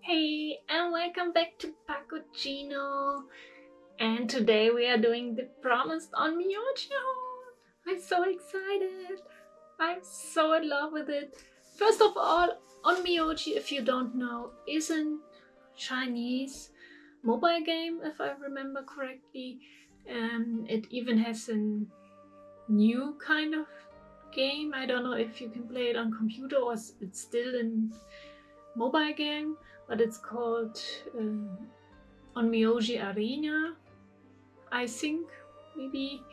Hey, and welcome back to Pakuchino. And today we are doing the promised Onmyoji haul. I'm so excited. I'm so in love with it. First of all, Onmyoji, if you don't know, is a Chinese mobile game, if I remember correctly. It even has a new kind of game. I don't know if you can play it on computer or it's still in mobile game, but it's called Onmyoji Arena, I think, maybe.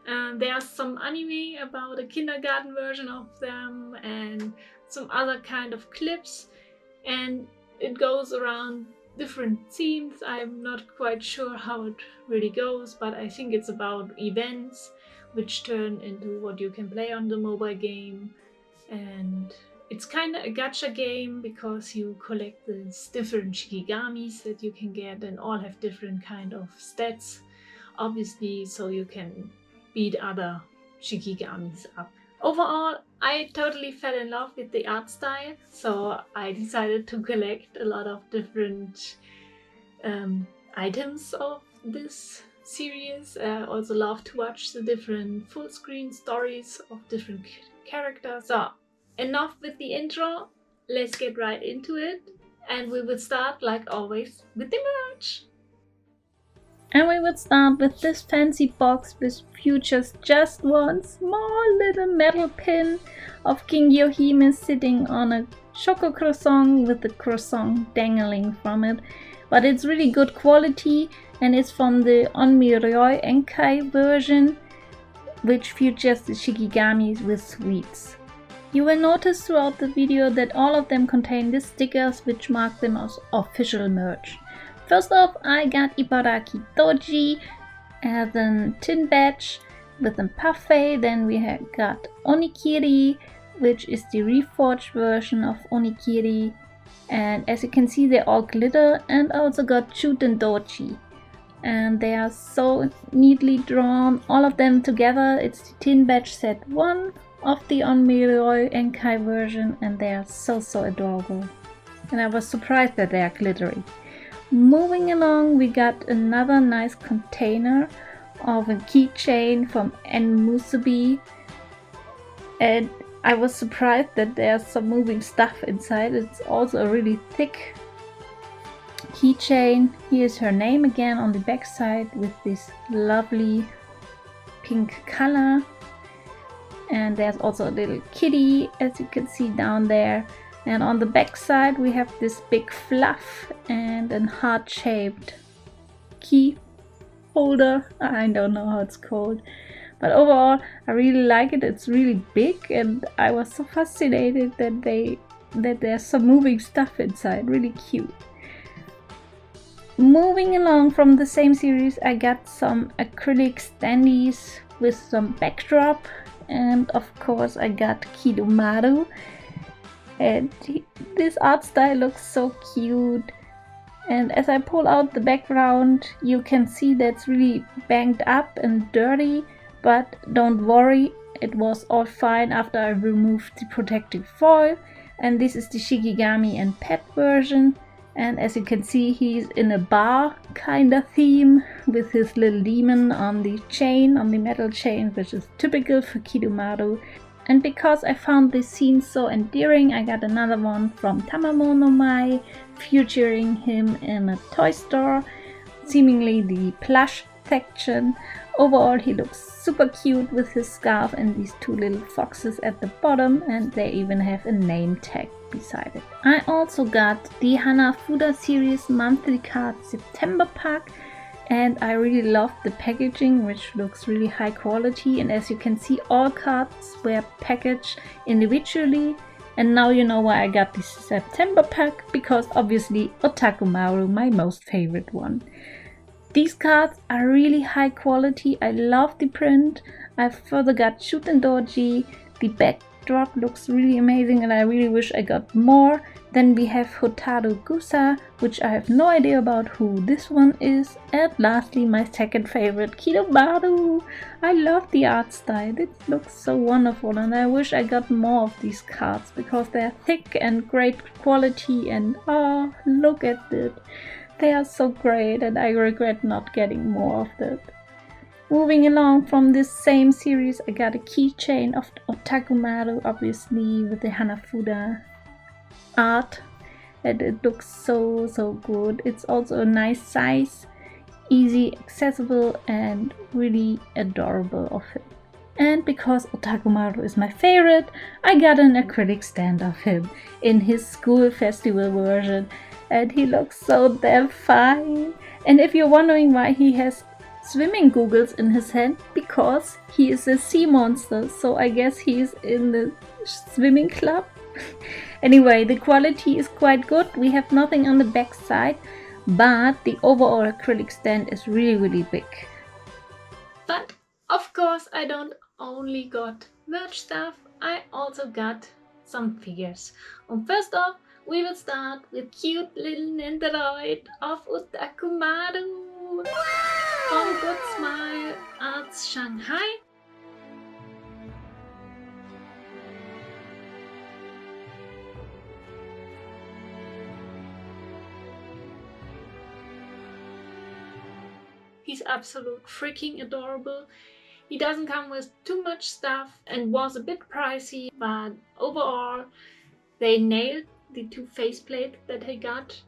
There's some anime about a kindergarten version of them and some other kind of clips, and it goes around different themes. I'm not quite sure how it really goes, but I think it's about events which turn into what you can play on the mobile game. And it's kind of a gacha game because you collect these different shikigamis that you can get, and all have different kind of stats, obviously, so you can beat other shikigamis up. Overall, I totally fell in love with the art style, so I decided to collect a lot of different items of this series. I also love to watch the different full screen stories of different characters. So enough with the intro, let's get right into it, and we will start like always with the merch. And we would start with this fancy box which features just one small little metal pin of King Yohime sitting on a choco croissant with the croissant dangling from it. But it's really good quality and it's from the Onmyoji Enkai version, which features the shikigamis with sweets. You will notice throughout the video that all of them contain these stickers which mark them as official merch. First off, I got Ibaraki Doji as a tin badge with a parfait. Then we have got Onikiri, which is the reforged version of Onikiri. And as you can see, they all glitter. And I also got Chuten Doji. And they are so neatly drawn, all of them together. It's the tin badge set 1 of the Onmyoji Enkai version, and they are so adorable. And I was surprised that they are glittery. Moving along, we got another nice container of a keychain from Musubi, and I was surprised that there's some moving stuff inside. It's also a really thick keychain. Here's her name again on the back side with this lovely pink color, and there's also a little kitty, as you can see down there. And on the back side we have this big fluff and a heart-shaped key holder. I don't know how it's called, but overall I really like it. It's really big, and I was so fascinated that there's some moving stuff inside. Really cute. Moving along from the same series, I got some acrylic standees with some backdrop, and of course I got Kidomaru. And this art style looks so cute, and as I pull out the background you can see that's really banged up and dirty, but don't worry, it was all fine after I removed the protective foil. And this is the Shikigami and pet version, and as you can see he's in a bar kind of theme with his little demon on the chain, on the metal chain, which is typical for Kidomaru. And because I found this scene so endearing, I got another one from Tamamo no Mai featuring him in a toy store, seemingly the plush section. Overall he looks super cute with his scarf and these two little foxes at the bottom, and they even have a name tag beside it. I also got the Hanafuda series monthly card September pack, and I really love the packaging, which looks really high quality. And as you can see, all cards were packaged individually. And now you know why I got this September pack, because obviously Otakemaru, my most favorite one. These cards are really high quality. I love the print. I further got Chuten Doji. The backdrop looks really amazing, and I really wish I got more. Then we have Hotaru Gusa, which I have no idea about who this one is. And lastly, my second favorite, Kidomaru. I love the art style, it looks so wonderful, and I wish I got more of these cards because they're thick and great quality, and oh, look at it. They are so great and I regret not getting more of that. Moving along from this same series, I got a keychain of Otakemaru, obviously, with the Hanafuda art, and it looks so good. It's also a nice size, easy accessible, and really adorable of him. And because Otakemaru is my favorite, I got an acrylic stand of him in his school festival version, and he looks so damn fine. And if you're wondering why he has swimming goggles in his hand, because he is a sea monster, so I guess he's in the swimming club. Anyway, the quality is quite good. We have nothing on the back side, but the overall acrylic stand is really big. But of course I don't only got merch stuff, I also got some figures. And first off, we will start with cute little Nendoroid of Otakemaru from Good Smile Arts Shanghai. He's absolute freaking adorable. He doesn't come with too much stuff and was a bit pricey, but overall they nailed the two faceplates that he got.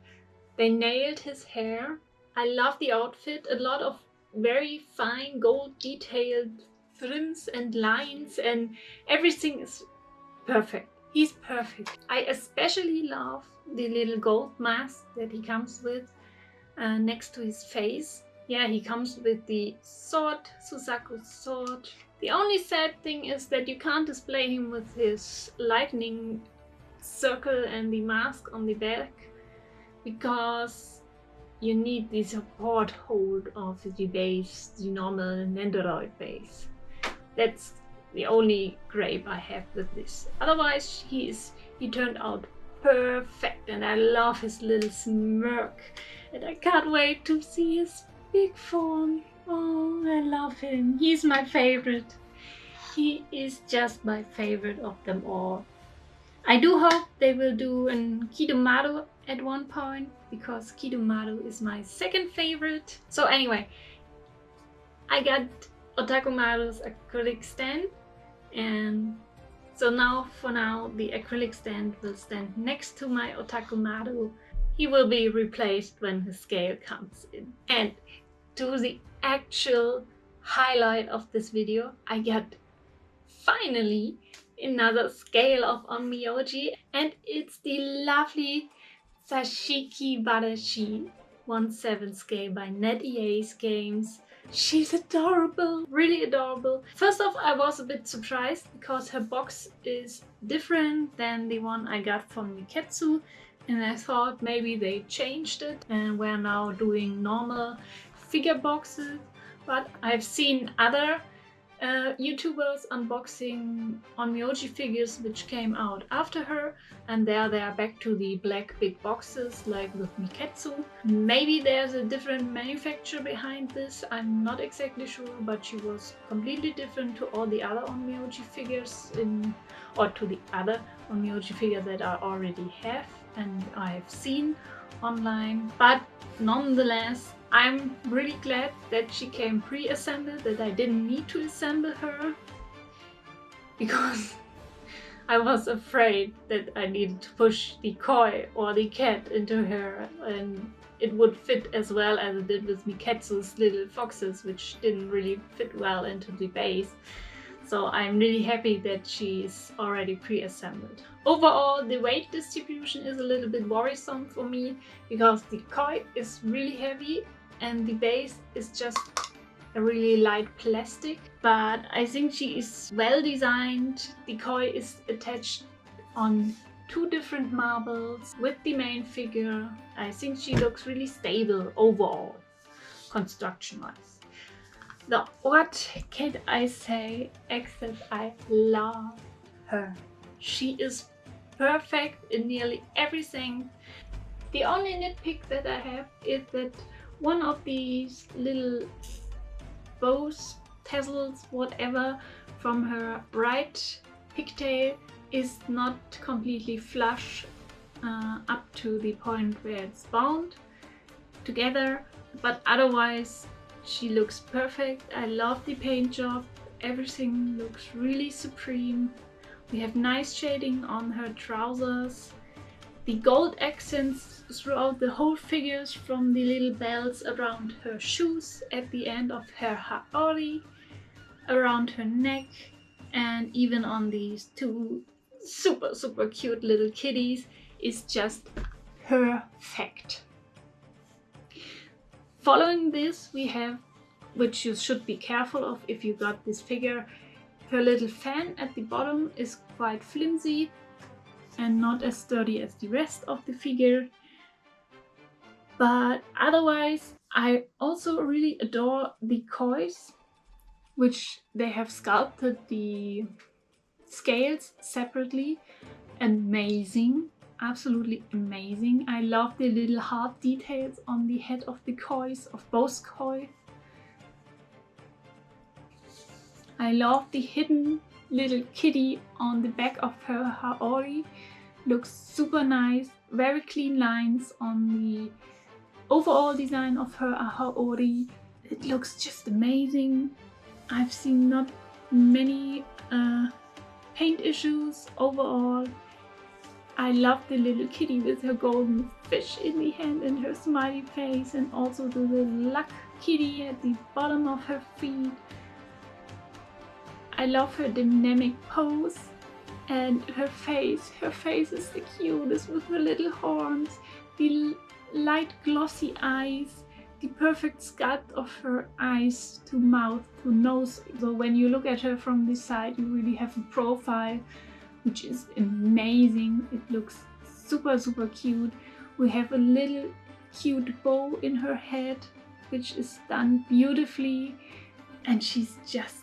They nailed his hair. I love the outfit. A lot of very fine gold detailed trims and lines, and everything is perfect. He's perfect. I especially love the little gold mask that he comes with next to his face. Yeah, he comes with the sword, Suzaku's sword. The only sad thing is that you can't display him with his lightning circle and the mask on the back, because you need the support hold of the base, the normal Nendoroid base. That's the only gripe I have with this. Otherwise, he turned out perfect, and I love his little smirk, and I can't wait to see his big form. Oh, I love him. He's my favorite. He is just my favorite of them all. I do hope they will do an Kidomaru at one point, because Kidomaru is my second favorite. So anyway, I got Otakemaru's acrylic stand, and so now for now the acrylic stand will stand next to my Otakemaru. He will be replaced when his scale comes in. And to the actual highlight of this video, I got finally another scale of Onmyoji, and it's the lovely Zashiki Warashi 1/7 scale by NetEase games. She's adorable, really adorable. First off, I was a bit surprised because her box is different than the one I got from Miketsu, and I thought maybe they changed it and we're now doing normal figure boxes. But I've seen other YouTubers unboxing Onmyoji figures which came out after her, and they are back to the black big boxes like with Miketsu. Maybe there's a different manufacturer behind this, I'm not exactly sure, but she was completely different to all the other Onmyoji figures or to the other Onmyoji figures that I already have and I've seen online. But nonetheless, I'm really glad that she came pre-assembled, that I didn't need to assemble her, because I was afraid that I needed to push the koi or the cat into her and it would fit as well as it did with Miketsu's little foxes, which didn't really fit well into the base. So I'm really happy that she's already pre-assembled. Overall, the weight distribution is a little bit worrisome for me, because the koi is really heavy and the base is just a really light plastic. But I think she is well designed. The koi is attached on 2 different marbles with the main figure. I think she looks really stable overall, construction-wise. Now, what can I say except I love her? She is perfect in nearly everything. The only nitpick that I have is that one of these little bows, tassels, whatever, from her right pigtail is not completely flush up to the point where it's bound together, but otherwise she looks perfect. I love the paint job, everything looks really supreme. We have nice shading on her trousers. The gold accents throughout the whole figures, from the little bells around her shoes, at the end of her haori, around her neck, and even on these two super cute little kitties, is just perfect. Following this we have, which you should be careful of if you got this figure, her little fan at the bottom is quite flimsy and not as sturdy as the rest of the figure. But otherwise I also really adore the kois, which they have sculpted the scales separately. Amazing, absolutely amazing. I love the little heart details on the head of the kois, of both koi. I love the hidden little kitty on the back of her haori. Looks super nice, very clean lines on the overall design of her haori. It looks just amazing. I've seen not many paint issues overall. I love the little kitty with her golden fish in the hand and her smiley face, and also the little luck kitty at the bottom of her feet. I love her dynamic pose and her face. Her face is the cutest with her little horns, the light glossy eyes, the perfect sculpt of her eyes to mouth to nose. So when you look at her from this side, you really have a profile which is amazing. It looks super cute. We have a little cute bow in her head, which is done beautifully, and she's just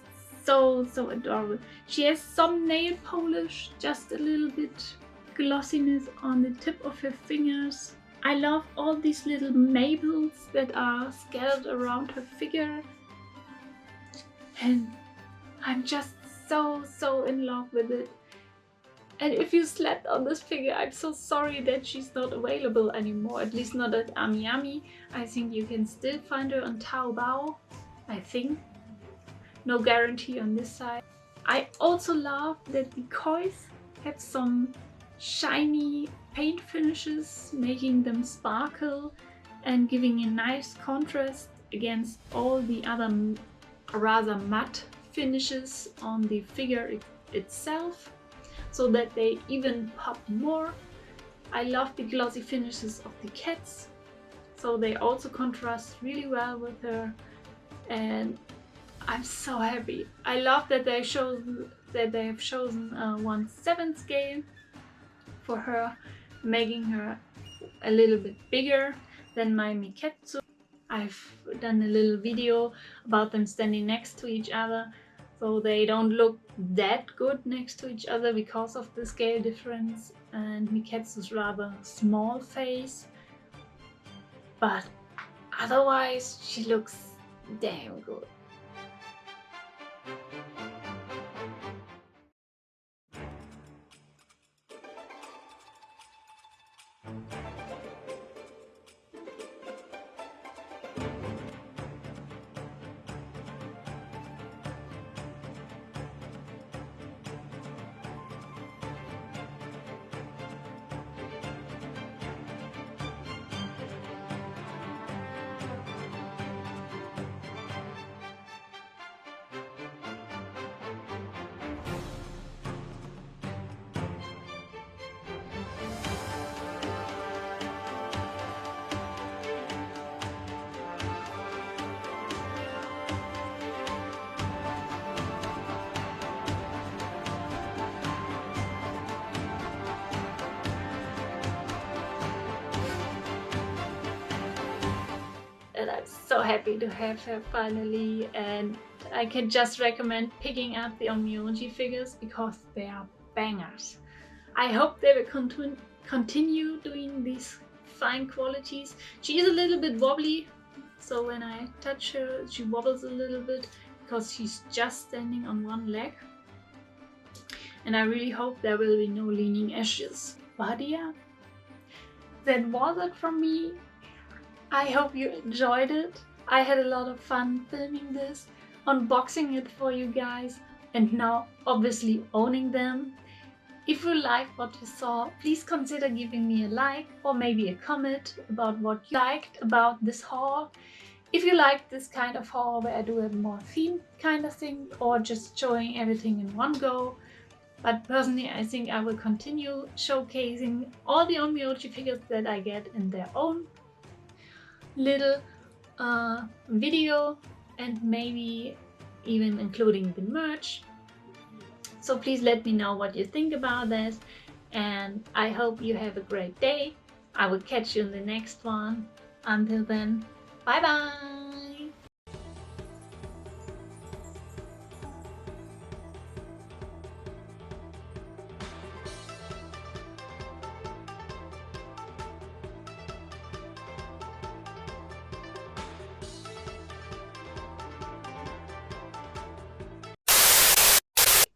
so adorable. She has some nail polish, just a little bit glossiness on the tip of her fingers. I love all these little maples that are scattered around her figure, and I'm just so in love with it. And if you slept on this figure, I'm so sorry that she's not available anymore, at least not at Amiyami. I think you can still find her on Taobao, I think. No guarantee on this side. I also love that the kois have some shiny paint finishes, making them sparkle and giving a nice contrast against all the other rather matte finishes on the figure itself, so that they even pop more. I love the glossy finishes of the cats, so they also contrast really well with her, and I'm so happy. I love that they have chosen a 1/7 scale for her, making her a little bit bigger than my Miketsu. I've done a little video about them standing next to each other, so they don't look that good next to each other because of the scale difference, and Miketsu's rather small face, but otherwise she looks damn good. And I'm so happy to have her finally, and I can just recommend picking up the Onmyoji figures because they are bangers. I hope they will continue doing these fine qualities. She is a little bit wobbly, so when I touch her, she wobbles a little bit because she's just standing on one leg. And I really hope there will be no leaning edges. But yeah, that was it from me. I hope you enjoyed it. I had a lot of fun filming this, unboxing it for you guys, and now obviously owning them. If you liked what you saw, please consider giving me a like or maybe a comment about what you liked about this haul. If you like this kind of haul where I do a more themed kind of thing or just showing everything in one go. But personally, I think I will continue showcasing all the Onmyoji figures that I get in their own little video, and maybe even including the merch. So please let me know what you think about this, and I hope you have a great day. I will catch you in the next one. Until then, bye bye!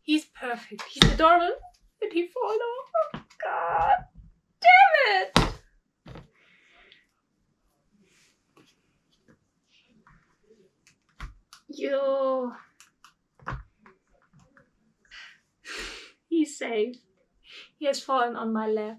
He's perfect. He's adorable. Did he fall off? Oh god. Damn it! Yo. He's safe. He has fallen on my lap.